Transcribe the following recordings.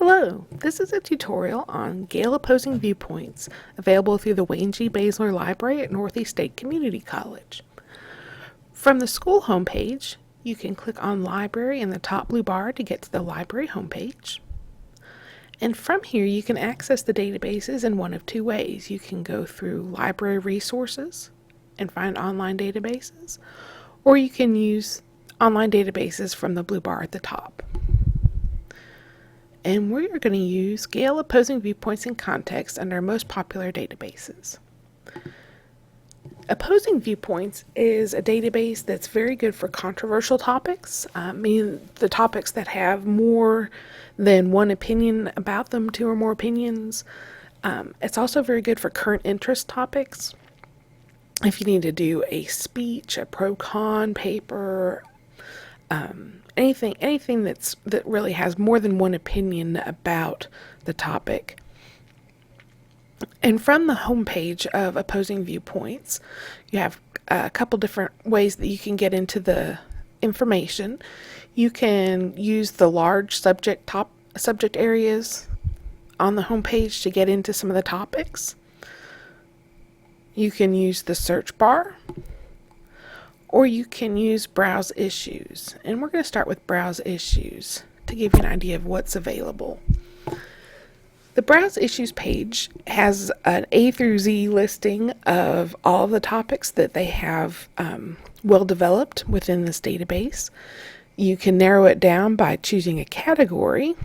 Hello, this is a tutorial on Gale Opposing Viewpoints, available through the Wayne G. Basler Library at Northeast State Community College. From the school homepage, you can click on Library in the top blue bar to get to the library homepage. And from here, you can access the databases in one of two ways. You can go through library resources and find online databases, or you can use online databases from the blue bar at the top. And we're going to use Gale Opposing Viewpoints in Context under our most popular databases. Opposing Viewpoints is a database that's very good for controversial topics, meaning the topics that have more than one opinion about them, two or more opinions. It's also very good for current interest topics. If you need to do a speech, a pro-con paper, anything that really has more than one opinion about the topic. And from the homepage of Opposing Viewpoints, you have a couple different ways that you can get into the information. You can use the large subject areas on the homepage to get into some of the topics. You can use the search bar, or you can use Browse Issues. And we're going to start with Browse Issues to give you an idea of what's available. The Browse Issues page has an A through Z listing of all of the topics that they have well developed within this database. You can narrow it down by choosing a category,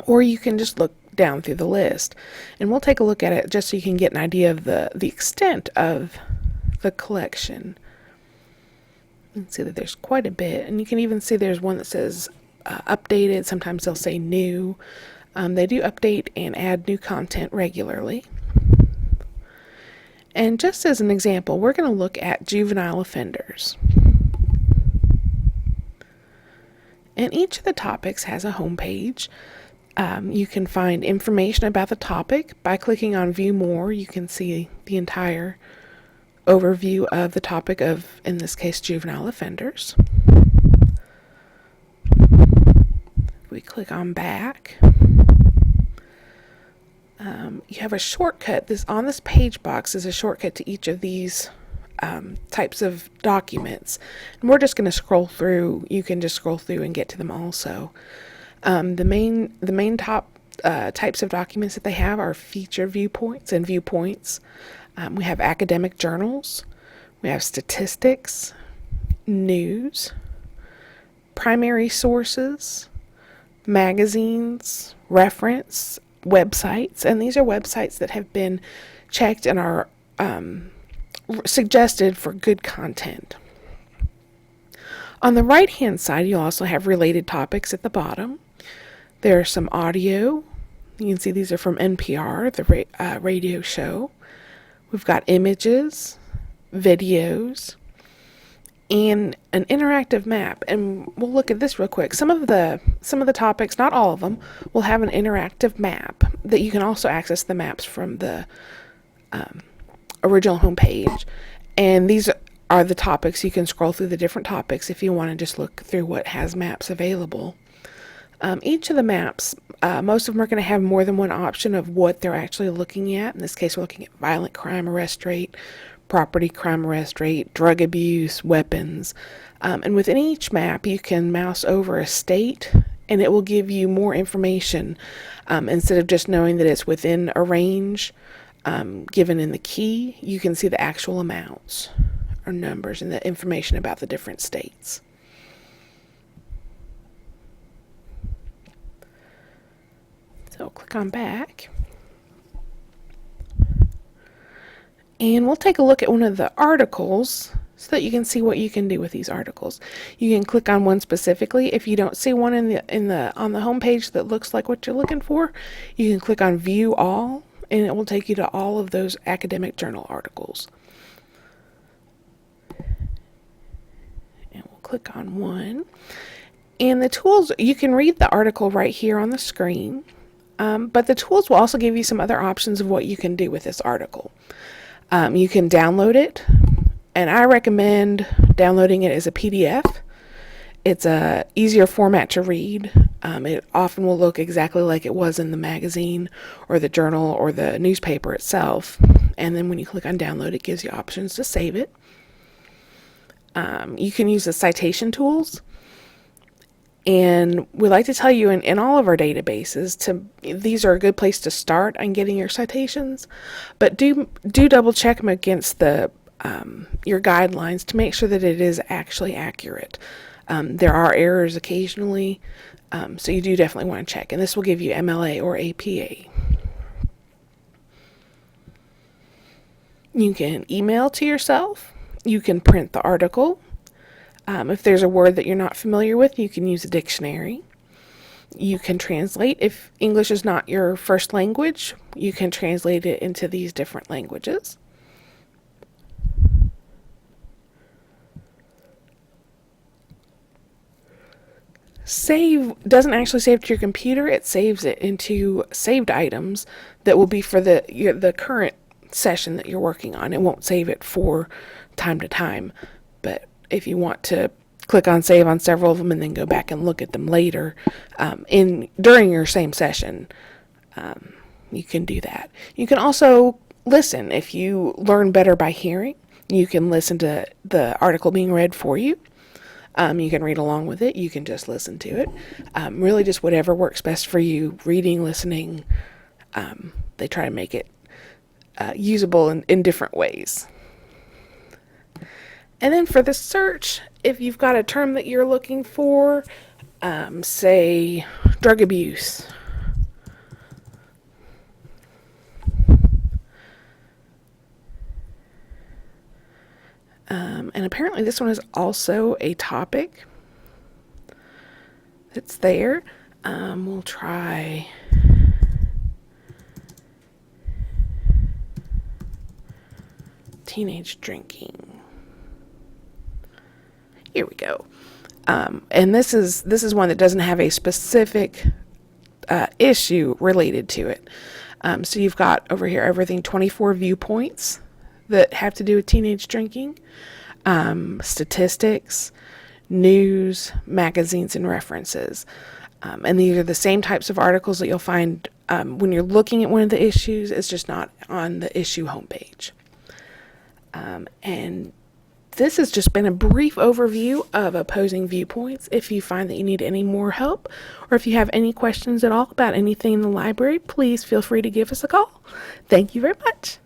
or you can just look down through the list. And we'll take a look at it just so you can get an idea of the extent of the collection. You can see that there's quite a bit, and you can even see there's one that says updated. Sometimes they'll say new. They do update and add new content regularly. And just as an example, we're going to look at juvenile offenders. And each of the topics has a home page. You can find information about the topic by clicking on View More. You can see the entire overview of the topic of, in this case, juvenile offenders. We click on Back. You have a shortcut. On this page box is a shortcut to each of these types of documents. And we're just going to scroll through. You can just scroll through and get to them also. The main top types of documents that they have are feature viewpoints and viewpoints. We have academic journals, we have statistics, news, primary sources, magazines, reference, websites, and these are websites that have been checked and are suggested for good content. On the right hand side, you'll also have related topics at the bottom. There's some audio. You can see these are from NPR, the radio show. We've got images, videos, and an interactive map. And we'll look at this real quick. Some of the topics, not all of them, will have an interactive map that you can also access the maps from the original homepage. And these are the topics. You can scroll through the different topics if you want to just look through what has maps available. Each of the maps, most of them are going to have more than one option of what they're actually looking at. In this case, we're looking at violent crime arrest rate, property crime arrest rate, drug abuse, weapons. And within each map, you can mouse over a state, and it will give you more information. Instead of just knowing that it's within a range given in the key, you can see the actual amounts or numbers and the information about the different states. So click on Back. And we'll take a look at one of the articles so that you can see what you can do with these articles. You can click on one specifically. If you don't see one on the home page that looks like what you're looking for, you can click on View All, and it will take you to all of those academic journal articles. And we'll click on one. And the tools, you can read the article right here on the screen. But the tools will also give you some other options of what you can do with this article. You can download it, and I recommend downloading it as a PDF. It's a easier format to read. It often will look exactly like it was in the magazine or the journal or the newspaper itself. And then when you click on download, it gives you options to save it. You can use the citation tools. And we like to tell you in all of our databases these are a good place to start on getting your citations, but do double check them against your guidelines to make sure that it is actually accurate. There are errors occasionally, so you do definitely want to check. And this will give you MLA or APA. You can email to yourself. You can print the article. If there's a word that you're not familiar with, you can use a dictionary. You can translate. If English is not your first language, you can translate it into these different languages. Save doesn't actually save to your computer. It saves it into saved items that will be for the current session that you're working on. It won't save it for time to time, but if you want to click on save on several of them and then go back and look at them later during your same session, you can do that. You can also listen. If you learn better by hearing, you can listen to the article being read for you. You can read along with it. You can just listen to it. Really just whatever works best for you. Reading, listening, they try to make it usable in different ways. And then for the search, if you've got a term that you're looking for, say drug abuse. And apparently this one is also a topic that's there. We'll try teenage drinking. Here we go. And this is one that doesn't have a specific issue related to it. So you've got over here everything 24 viewpoints that have to do with teenage drinking, statistics, news, magazines, and references. And these are the same types of articles that you'll find when you're looking at one of the issues. It's just not on the issue homepage. And this has just been a brief overview of opposing viewpoints. If you find that you need any more help, or if you have any questions at all about anything in the library, please feel free to give us a call. Thank you very much.